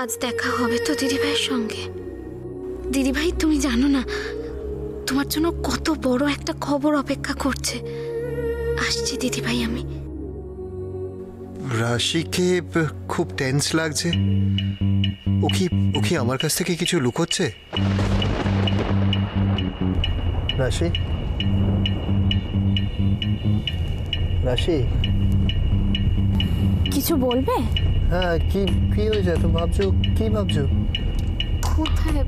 আজ দেখা হবে তো দিদিভাইয়ের সঙ্গে? দিদিভাই তুমি জানো না তোমার জন্য কত বড় একটা খবর অপেক্ষা করছে। আসছি দিদিভাই আমি। রাশিকে খুব টেন্স লাগছে। ও কি আমার কাছ থেকে কিছু লুকোচ্ছে? রাশি, রাশি কিছু বলবে? হ্যাঁ, কি কি হয়েছে? তো ভাবছো, কি ভাবছো? কোথায়?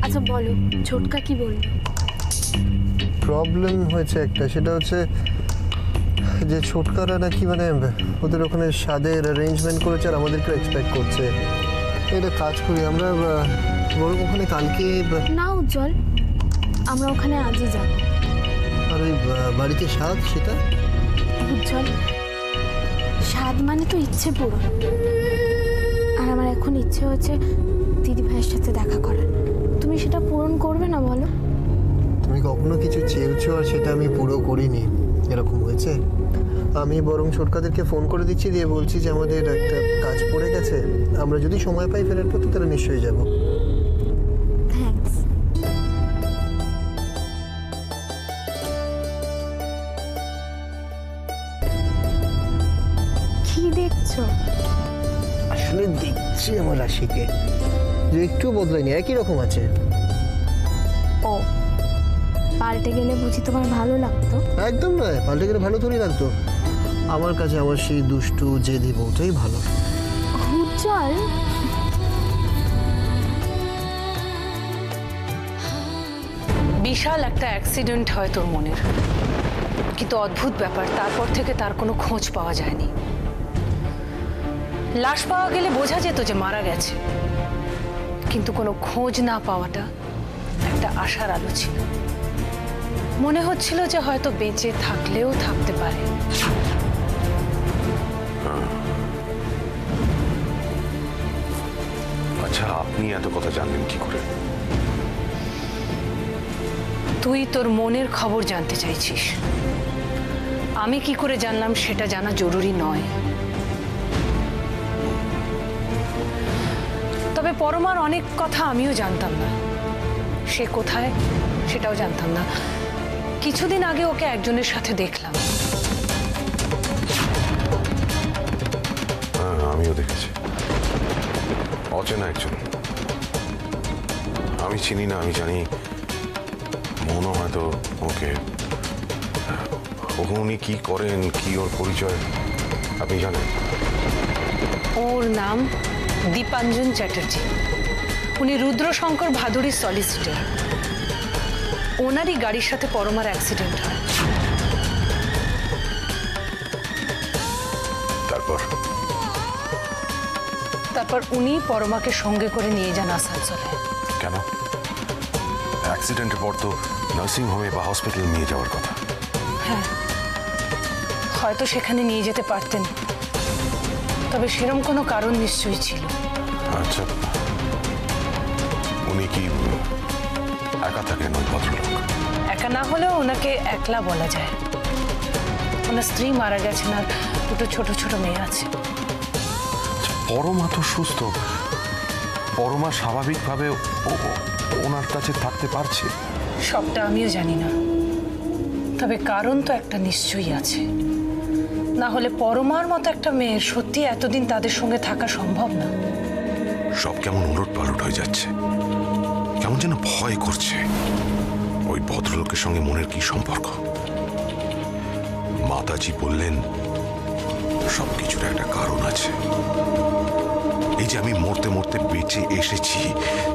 আচ্ছা বলো, ছোটকা কি বললো? প্রবলেম হয়েছে একটা, সেটা হচ্ছে যে ছোটকারা নাকি মানে ওদের ওখানে স্বাদের অ্যারেঞ্জমেন্ট করেছে আর আমাদেরকে এক্সপেক্ট করছে। এটা কাজ করি আমরা বরং ওখানে কালকে না উজ্জ্বল, আমরা ওখানে আজই যাব। আর ওই বাড়িতে স্বাদ, সেটা উজ্জ্বল, স্বাদ মানে তো ইচ্ছে পুরো। আর আমার এখন ইচ্ছে হচ্ছে দিদি ভাইয়ের সাথে দেখা করার। তুমি সেটা পূরণ করবে না বলো? তুমি কখনো কিছু চেয়েছো আর সেটা আমি পুরো করিনি, এরকম হয়েছে? আমি বরং ছোটকাদেরকে ফোন করে দিচ্ছি, দিয়ে বলছি যে আমাদের একটা কাজ পড়ে গেছে, আমরা যদি সময় পাই ফেরার পর তো তারা নিশ্চয়ই যাব। থ্যাঙ্কস। কি দেখছো? আসলে দেখছি আমার রাশিকে যে একটু বদলায়নি, একই রকম আছে। ও, পাল্টে গেলে বুঝি তোমার ভালো লাগতো? একদম নয়, পাল্টে গেলে ভালো থোড়ি লাগতো। আমার কাছে আমার সেই দুষ্টু জেদি বউটাই ভালো। উজ্জ্বল, বিশাল একটা অ্যাক্সিডেন্ট হয় তোর মনের, কিন্তু অদ্ভুত ব্যাপার, তারপর থেকে তার কোনো খোঁজ পাওয়া যায়নি। লাশ পাওয়া গেলে বোঝা যেত যে মারা গেছে, কিন্তু কোনো খোঁজ না পাওয়াটা একটা আশার আলো ছিল। মনে হচ্ছিল যে হয়তো বেঁচে থাকলেও থাকতে পারে। আচ্ছা, আপনি এত কথা জানলেন কি করে? তুই তোর মনের খবর জানতে চাইছিস, আমি কি করে জানলাম সেটা জানা জরুরি নয়। তবে পরমার অনেক কথা আমিও জানতাম না। সে কোথায় সেটাও জানতাম না। কিছুদিন আগে ওকে একজনের সাথে দেখলাম। হ্যাঁ, আমিও দেখেছি। অচেনা একজন, আমি চিনি না। আমি জানি মনে হয়তো ওকে। উনি কি করেন, কি ওর পরিচয় আপনি জানেন? ওর নাম দীপাঞ্জন চ্যাটার্জি। উনি রুদ্রশঙ্কর ভাদুড়ির সলিসিটর। ওনারই গাড়ির সাথে পরমার অ্যাক্সিডেন্ট হয়। তারপর উনি পরমাকে সঙ্গে করে নিয়ে যান আসানসোলে। কেন? অ্যাক্সিডেন্টের পর তো নার্সিং হোমে বা হসপিটালে নিয়ে যাওয়ার কথা। হ্যাঁ, হয়তো সেখানে নিয়ে যেতে পারতেন, তবে সেরকম কোনো কারণ নিশ্চয়ই ছিল। আচ্ছা, উনি কি একা থাকেন ওই ভদ্রলোক? একা না হলেও ওনাকে একলা বলা যায়। ওনার স্ত্রী মারা গেছেন আর দুটো ছোট ছোট মেয়ে আছে। পরমা তো সুস্থ, পরমা স্বাভাবিকভাবে ওনার কাছে থাকতে পারছে। সবটা আমিও জানি না, তবে কারণ তো একটা নিশ্চয়ই আছে। না হলে পরমার মতো একটা মেয়ের সত্যি এতদিন তাদের সঙ্গে থাকা সম্ভব না। সব কেমন উলট পালট হয়ে যাচ্ছে, কেমন যেন ভয় করছে। ওই ভদ্রলোকের সঙ্গে মনের কি সম্পর্ক? মাতাজি বললেন সবকিছুর একটা কারণ আছে। এই যে আমি মরতে মরতে বেঁচে এসেছি,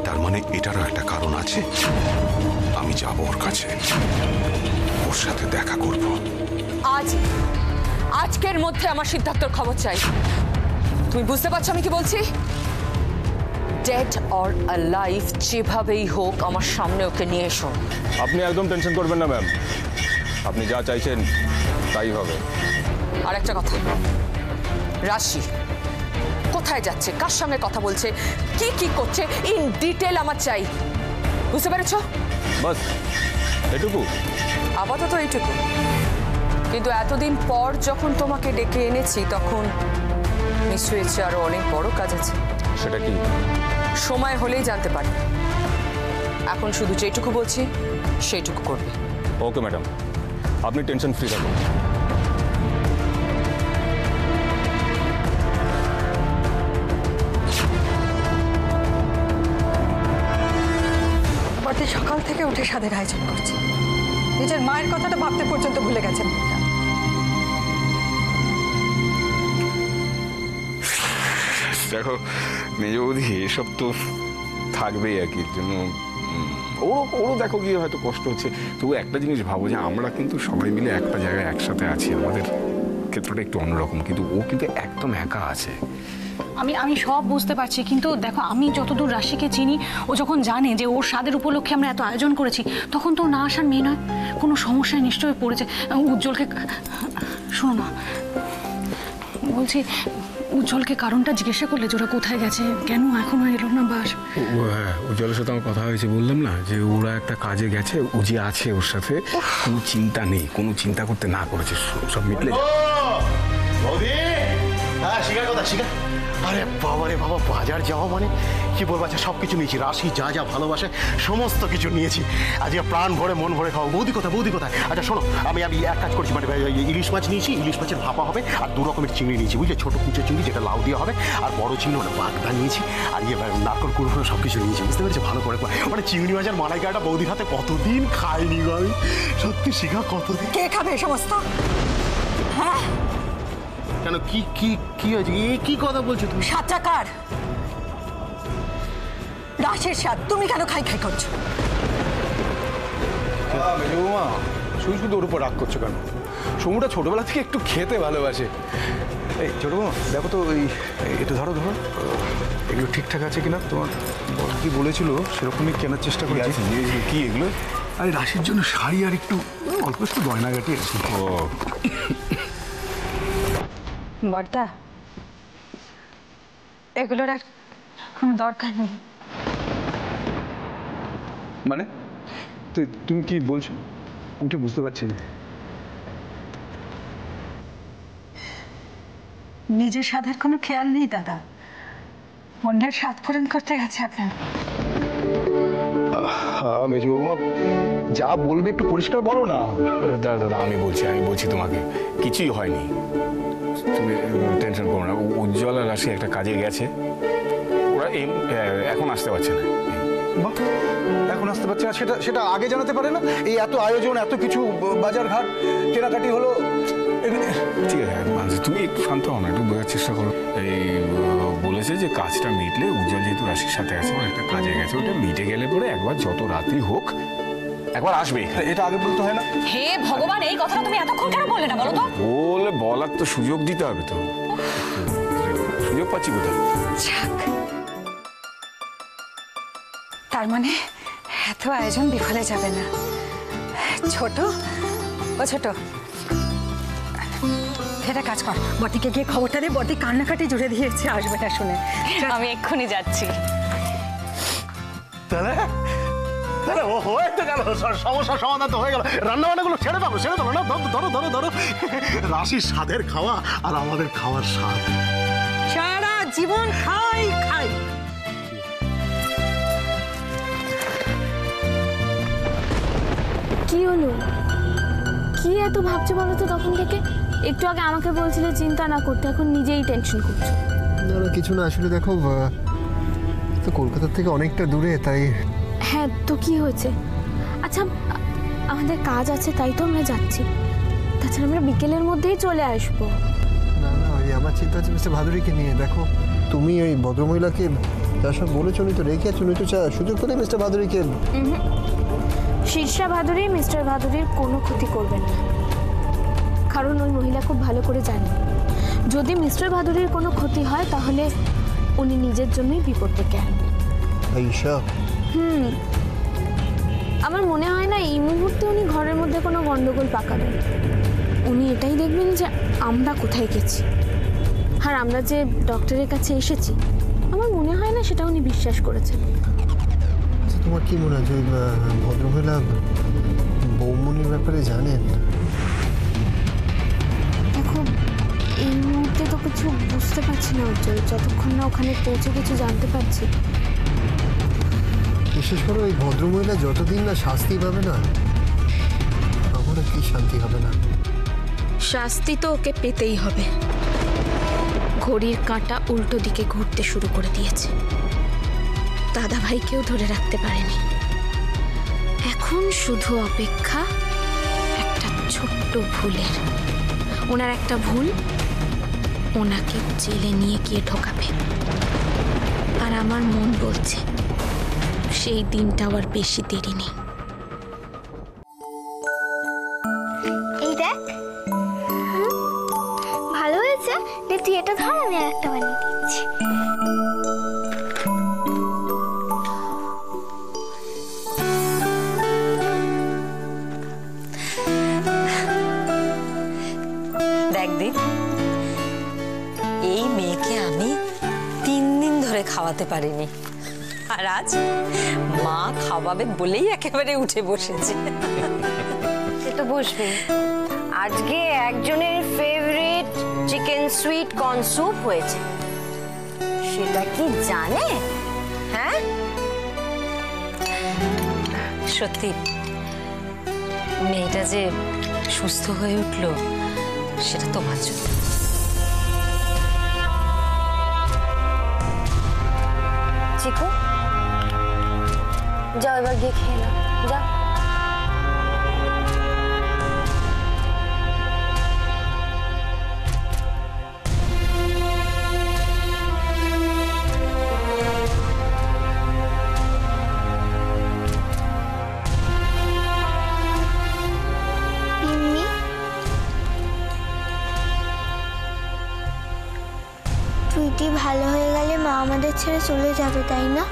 তার মানে এটারও একটা কারণ আছে। আমি যাবো ওর কাছে, ওর সাথে দেখা করব। আজকের মধ্যে আমার সিদ্ধান্তর খবর চাই। তুমি বুঝতে পারছো আমি কি বলছি? ডেড অর অ্যালাইভ, যেভাবেই হোক আমার সামনে ওকে নিয়ে এসো। আপনি একদম টেনশন করবেন না ম্যাম, আপনি যা চাইছেন তাই হবে। আর একটা কথা, রাশি কোথায় যাচ্ছে, কার সঙ্গে কথা বলছে, কি কি করছে, ইন ডিটেল আমার চাই। বুঝতে পেরেছ? বাস এটুকু? আপাতত এইটুকু, কিন্তু এতদিন পর যখন তোমাকে ডেকে এনেছি তখন নিশ্চয়ই এর চেয়ে আরো অনেক বড় কাজ আছে। সেটা কি? সময় হলেই জানতে পারবে। এখন শুধু যেটুকু বলছি সেইটুকু করবে। ওকে ম্যাডাম, আপনি টেনশন ফ্রি থাকুন। বর্দি সকাল থেকে উঠে স্বাদের আয়োজন করছে, নিজের মায়ের কথাটা ভাবতে পর্যন্ত ভুলে গেছেন। দেখো মেজ বৌদি, এসব তো থাকবেই আর কি জন্য ওরও দেখো গিয়ে হয়তো কষ্ট হচ্ছে। তবু একটা জিনিস ভাবো যে আমরা কিন্তু সবাই মিলে একটা জায়গায় একসাথে আছি, আমাদের ক্ষেত্রটা একটু অন্যরকম, কিন্তু ও কিন্তু একদম একা আছে। আমি সব বুঝতে পারছি, কিন্তু দেখো আমি যতদূর রাশিকে চিনি, ও যখন জানে যে ওর স্বাদের উপলক্ষে আমরা এত আয়োজন করেছি, তখন তো ও না আসার মেয়ে নয়। কোনো সমস্যায় নিশ্চয়ই পড়েছে। উজ্জ্বলকে শোনো না, বলছি উজ্জ্বলকে কারণটা জিজ্ঞাসা করলে যে ওরা কোথায় গেছে, কেন এখনো এলো না বাস? হ্যাঁ, উজ্জ্বলের সাথে আমার কথা হয়েছে, বললাম না যে ওরা একটা কাজে গেছে, ও যে আছে ওর সাথে, কোনো চিন্তা নেই, কোনো চিন্তা করতে না করেছে, সব মিটলে আরে বাবা রে বাবা, বাজার যাওয়া মানে কি বলবো, আচ্ছা সব কিছু নিয়েছি, রাশি যা যা ভালোবাসে সমস্ত কিছু নিয়েছি। আজকে প্রাণ ভরে মন ভরে খাওয়া। বৌদি কোথায়? আচ্ছা শোনো, আমি এক কাজ করছি, মানে ইলিশ মাছ নিয়েছি, ইলিশ মাছের ভাপা হবে, আর 2 রকমের চিংড়ি নিয়েছি, বুঝলে, ছোটো কুচো চিংড়ি যেটা লাউ দিয়ে হবে, আর বড় চিংড়ি মানে বাগদা নিয়েছি, আর নারকল কুড়ো সব কিছু নিয়েছি, বুঝতে পেরেছি? ভালো করে মানে চিংড়ি মাছের মালাইকাটা বৌদির হাতে কতদিন খাইনি গো আমি, সত্যি শিখা কতদিন। কে খাবে এ সমস্ত? হ্যাঁ, কেন কি হয়েছে? কি কথা বলছো তুমি? সাতটাকার রাশের স্বাদ তুমি কেন খাই করছো? মেজবৌমা, শুধু ওর উপর রাগ করছো কেন? সমুটা ছোটবেলা থেকে একটু খেতে ভালোবাসে। এই ছোট বৌমা, দেখো তো ওই এটা ধরো এগুলো ঠিকঠাক আছে কিনা, তোমার বড় কি বলেছিল সেরকমই কেনার চেষ্টা করেছি। কি এগুলো? আরে রাশির জন্য শাড়ি আর একটু অল্প একটু গয়নাগাটি আছে। ও বর্দা, এগুলোর আর কোনো দরকার নেই। মানে তুমি কি বলছো? আমি তো বুঝতে পারছি না। নিজের স্বাদের কোনো খেয়াল নেই দাদা, অন্যের স্বাদ পূরণ করতে গেছে আপনার। মেজবৌমা, যা বলবে একটু পরিষ্কার বলো না। দাদা আমি বলছি তোমাকে, কিছুই হয়নি, তুমি টেনশন করো না। উজ্জ্বল আর রাশি একটা কাজে গেছে, ওরা এখন আসতে পারছে না। বাহ, এখন আসতে পারছে না? সেটা আগে জানাতে পারে না? এই এত আয়োজন, এত কিছু বাজার ঘাট কেনাকাটি হলো। ঠিক আছে, তুমি একটু শান্ত হও না, একটু বোঝার চেষ্টা করো। এই বলেছে যে কাজটা মিটলে, উজ্জ্বল যেহেতু রাশির সাথে আছে, ওর একটা কাজে গেছে, ওটা মিটে গেলে পরে একবার যত রাতই হোক একবার আসবে। এটা আগে বলতে হয় না? হে ভগবান, এই কথাটা তুমি এতক্ষণ কেন বললে না বলো তো? বলার তো সুযোগ দিতে হবে, তো সুযোগ পাচ্ছি কোথায়? তার মানে এত আয়োজন বিফলে যাবে না। ছোট এটা কাজ কর, বটিকে গিয়ে খবরটা দে, বটি কান্নাকাটি জুড়ে দিয়েছে, আসবে না শুনে। আমি এক্ষুনি যাচ্ছি। তাহলে ও হয়ে তো গেল, সমস্যার সমাধান তো হয়ে গেল। রান্না বান্নাগুলো ছেড়ে দাও না, ধরো রাশির স্বাদের খাওয়া আর আমাদের খাওয়ার স্বাদ। সারা জীবন খাই। কি হলো? কি এত ভাবছো বলো তো তখন থেকে? একটু আগে আমাকে বলছিলে চিন্তা না করতে, এখন নিজেই টেনশন করছো। না কিছু না, আসলে দেখো তো কলকাতা থেকে অনেকটা দূরে, তাই। হ্যাঁ তো কি হয়েছে? আচ্ছা আমাদের কাজ আছে তাই তো আমরা যাচ্ছি, তাছাড়া আমরা বিকেলের মধ্যেই চলে আসবো। না ওই আমার চিন্তা হচ্ছে মিস্টার ভাদুরীকে নিয়ে। দেখো তুমি ওই ভদ্রমহিলাকে যা সব বলেছো, উনি তো রেখে আছো, উনি তো সুযোগ করে মিস্টার ভাদুরীকে। শীর্ষা ভাদুরী মিস্টার ভাদুরীর কোনো ক্ষতি করবেন না, কারণ ওই মহিলা খুব ভালো করে জানেন যদি মিস্টার ভাদুরীর কোনো ক্ষতি হয় তাহলে উনি নিজের জন্যই বিপদ ডেকে আনবেন। আয়ুষা, আমার মনে হয় না এই মুহূর্তে উনি ঘরের মধ্যে কোনো গন্ডগোল পাকাবেন। উনি এটাই দেখবেন যে আমরা কোথায় গেছি, আর আমরা যে ডক্টরের কাছে এসেছি, আমার মনে হয় না সেটা উনি বিশ্বাস করেছেন। তোমার কি মনে হয় যে ভদ্রমহিলা বৌমনির ব্যাপারে জানেন? দেখো এই মুহূর্তে তো কিছু বুঝতে পারছি না উজ্জ্বল, যতক্ষণ না ওখানে পৌঁছে কিছু জানতে পারছি। বিশেষ করে ওই ভদ্রমহিলা যতদিন না শাস্তি পাবে না, আমারও কি শান্তি হবে না। শাস্তি তো ওকে পেতেই হবে। ঘড়ির কাঁটা উল্টো দিকে ঘুরতে শুরু করে দিয়েছে, দাদা ভাইকেও ধরে রাখতে পারেনি। এখন শুধু অপেক্ষা একটা ছোট্ট ভুলের। ওনার একটা ভুল ওনাকে জেলে নিয়ে গিয়ে ঢোকাবে। আর আমার মন বলছে সেই দিনটাও আর বেশি দেরি নেই। এই দেখ, ভালো হয়েছে। তুই এটা ধর, আমি আর একটা বানিয়ে দিচ্ছি। দেখ দি, এই মেয়েকে আমি 3 দিন ধরে খাওয়াতে পারিনি, আর আজ মা খাওয়াবে বলেই একেবারে উঠে বসেছে। সে তো বসবে। আজকে একজনের favourite chicken sweet corn soup হয়েছে, সেটা কি জানে? হ্যাঁ, সত্যি মেয়েটা যে সুস্থ হয়ে উঠলো সেটা তোমার জন্য। চিকু যাও, এবার গিয়ে খেয়ে নাও, যাও। তুইটি ভালো হয়ে গেলে মা আমাদের ছেড়ে চলে যাবে, তাই না?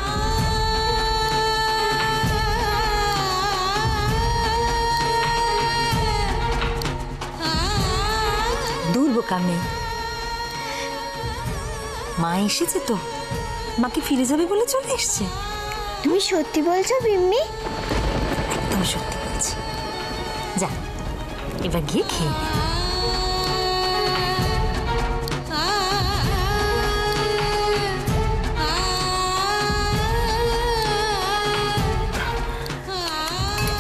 দূর বোকা মেয়ে, মা এসেছে তো, মাকে ফিরে যাবে বলে চলে এসছে। তুমি সত্যি বলছো বিম্মি? একদম সত্যি বলছি। যা, এবার গিয়ে খেয়ে নে।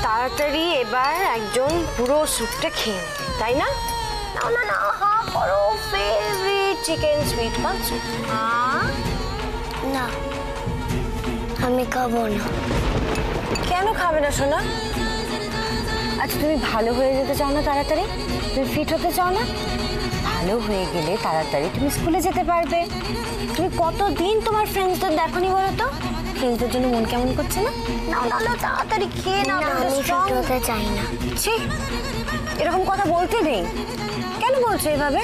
তাড়াতাড়ি এবার একজন পুরো স্যুপটা খেয়ে নেবে, তাই না? না না না, হা করো। Favourite chicken sweet corn soup. না, আমি খাবো না। কেন খাবে না সোনা? আচ্ছা, তুমি ভালো হয়ে যেতে চাও না তাড়াতাড়ি? তুমি ফিট হতে চাও না? ভালো হয়ে গেলে তাড়াতাড়ি তুমি স্কুলে যেতে পারবে। তুমি কতদিন তোমার ফ্রেন্ডসদের দেখোনি বলো তো? ফ্রেন্ডসদের জন্য মন কেমন করছে না? না না না, তাড়াতাড়ি খেয়ে নাও। আমি ফিট হতে চাই না। ছি, এরকম কথা বলতে নেই। কেন বলছো এভাবে?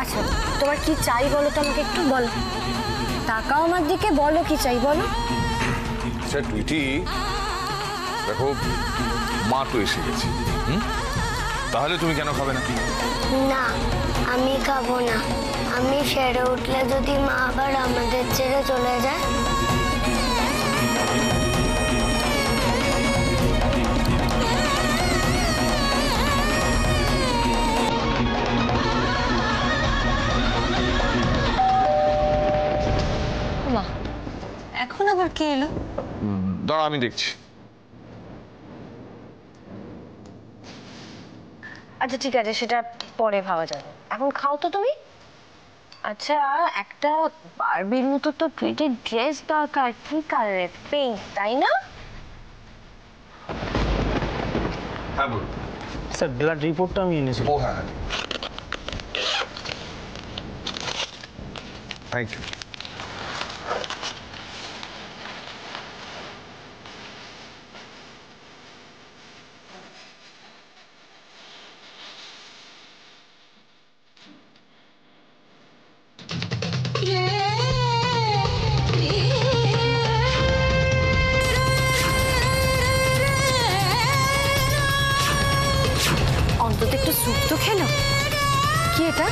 আচ্ছা, তোমার কি চাই বলো তো, আমাকে একটু বলো। তাকাও আমার দিকে, বলো কি চাই বলো। আচ্ছা টুইটি, দেখো মা তো এসে গেছে, তাহলে তুমি কেন খাবে না? না, আমি খাবো না। আমি সেরে উঠলে যদি মা আবার আমাদের ছেড়ে চলে যায়। মা, এখন আবার কে এলো? দাঁড়া, আমি দেখছি। আচ্ছা ঠিক আছে, সেটা পরে ভাবা যাবে। এখন খাও তো তুমি। আচ্ছা, একটা বারবির মতো তো প্রিটি ড্রেস দরকার। কি কালারের? পিঙ্ক, তাই না? হ্যাঁ বলুন স্যার, ব্লাড রিপোর্টটা আমি এনেছি। ও হ্যাঁ, থ্যাংক ইউ। অন্তত একটু স্যুপ তো খেলো। কি এটা?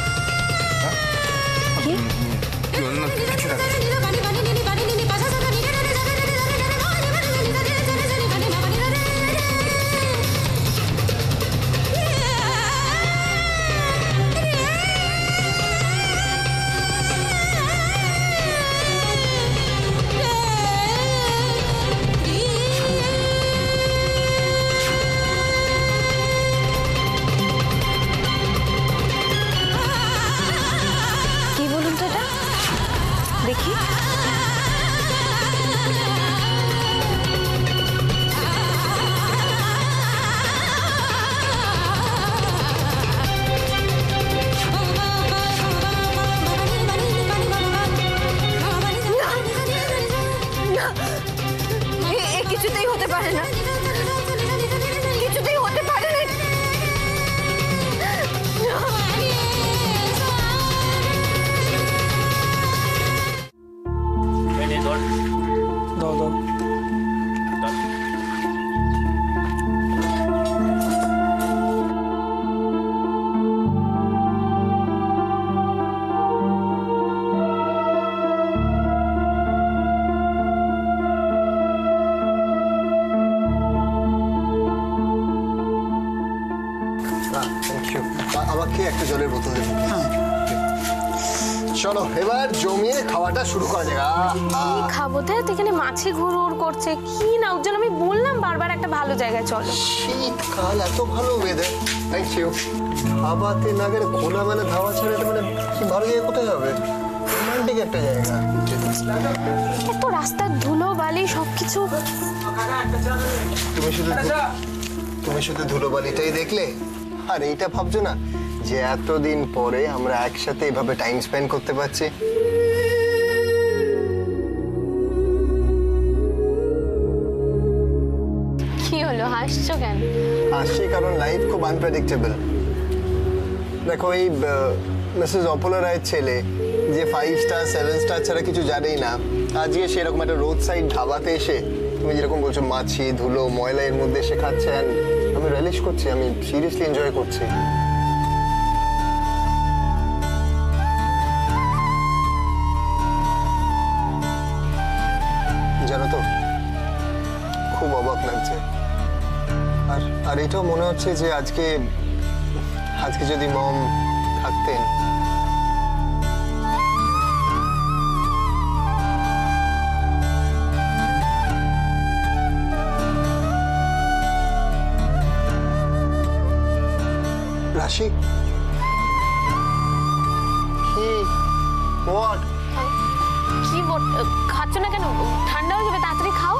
কি? কিছু না। না, কিছুতেই হতে পারে না। দাও দাও। আমাকে একটা জলের বোতল দেবেন। চলো এবার জমিয়ে খাওয়াটা শুরু করা যাক। কি খাবো তাই এখানে মাছি ঘুরঘুর করছে কি না উজ্জ্বল, আমি বললাম বারবার একটা ভালো জায়গায় চলো। শীতকাল, এত ভালো ওয়েদার। Thank you. হাওয়াতে না গেলে খোলামেলা ধাওয়া ছাড়া এটা মানে কি ভালো জায়গা কোথায় হবে? রোমান্টিক একটা জায়গা। এত রাস্তার ধুলো বালি সবকিছু। তুমি শুধু ধুলোবালিটাই দেখলে আর এইটা ভাবছো না যে এতদিন পরে আমরা একসাথে এভাবে টাইম স্পেন্ড করতে পারছি। কি হলো হাসছো কেন? হাসছি কারণ লাইফ খুব আনপ্রেডিক্টেবল। দেখো এই মিসেস অপোলো রায়ের ছেলে যে 5 স্টার 7 স্টার ছাড়া কিছু জানেই না, আজকে সেরকম একটা রোড সাইড ধাবাতে এসে তুমি যেরকম বলছো মাছি ধুলো ময়লা এর মধ্যে এসে খাচ্ছে, আমি রিলিশ করছি, আমি সিরিয়াসলি এনজয় করছি। জানো তো খুব অবাক লাগছে, আর এটাও মনে হচ্ছে যে আজকে যদি মম থাকতেন। রাশি কি হোয়াট কি খাচ্ছ না কেন? ঠান্ডা হয়ে যাবে, তাড়াতাড়ি খাও।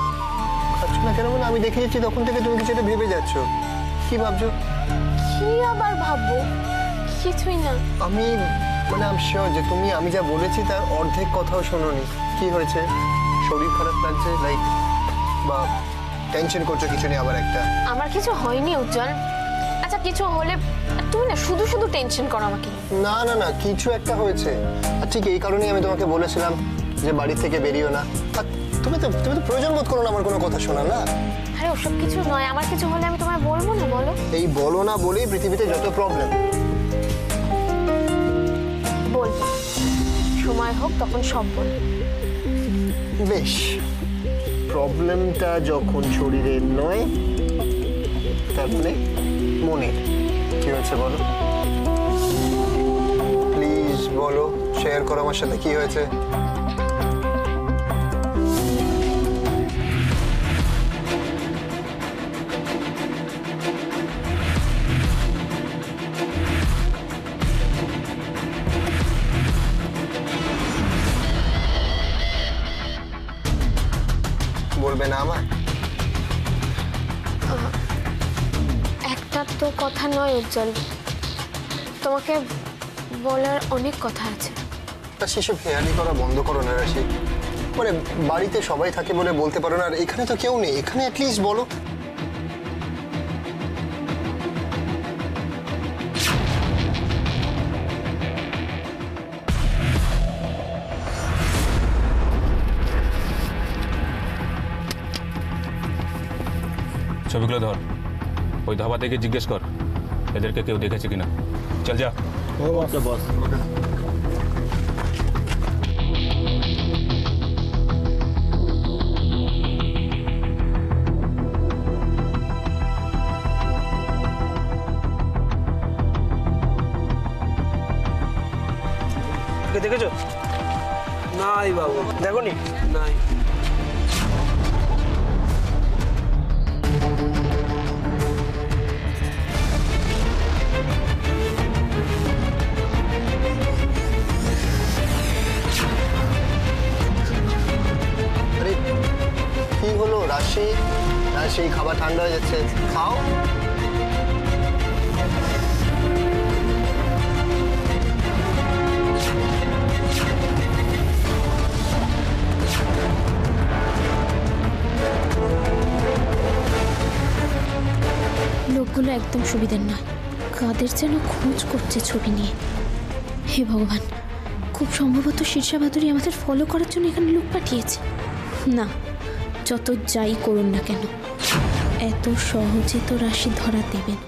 খাচ্ছ না কেন মানে আমি দেখে যাচ্ছি তখন থেকে তুমি কিছু একটা ভেবে যাচ্ছ। কি ভাবছো? কি আবার ভাববো? কিছুই না। আমি শিওর যে তুমি আমি যা বলেছি তার অর্ধেক কথাও শোনোনি। কি হয়েছে? শরীর খারাপ লাগছে লাইক বা টেনশন করছো কিছু নিয়ে আবার একটা? আমার কিছু হয়নি উজ্জ্বল। আচ্ছা কিছু হলে তুমি না শুধু শুধু টেনশন করো আমাকে। না না না কিছু একটা হয়েছে, আর ঠিক এই কারণেই আমি তোমাকে বলেছিলাম যে বাড়ি থেকে বেরিও না। আর তুমি তো প্রয়োজন বোধ করো না আমার কোনো কথা শোনা। না আরে ওসব কিছু নয়, আমার কিছু হলে আমি তোমায় বলবো না? বলো। এই বলো না বলেই পৃথিবীতে যত প্রবলেম। বলবো, সময় হোক তখন সব বলবো। বেশ, প্রবলেমটা যখন শরীরের নয় তার মানে মনের। কি হয়েছে বলো, প্লিজ বলো, শেয়ার করো আমার সাথে কি হয়েছে। বলবে না আমায়? একটা তো কথা নয় উজ্জ্বল, তোমাকে বলার অনেক কথা আছে। তা সেসব হেয়ালি করা বন্ধ করো না রাশি। মানে বাড়িতে সবাই থাকে বলে বলতে পারো না, আর এখানে তো কেউ নেই, এখানে অ্যাটলিস্ট বলো। ছবিগুলো ধর, ওই ধাবা থেকে জিজ্ঞেস কর এদেরকে কেউ দেখেছে কিনা। চল যা। বস দেখেছো? নাই বাবু, দেখো নি? নাই। কি হলো রাশি? রাশি খাবার ঠান্ডা হয়ে যাচ্ছে, খাও। একদম সুবিধার নয়। কাদের যেন খোঁজ করছে ছবি নিয়ে। হে ভগবান, খুব সম্ভবত শীর্ষা ভাদুরী আমাদের ফলো করার জন্য এখানে লোক পাঠিয়েছে। না, যত যাই করুন না কেন, এত সহজে তো রাশি ধরা দেবেন।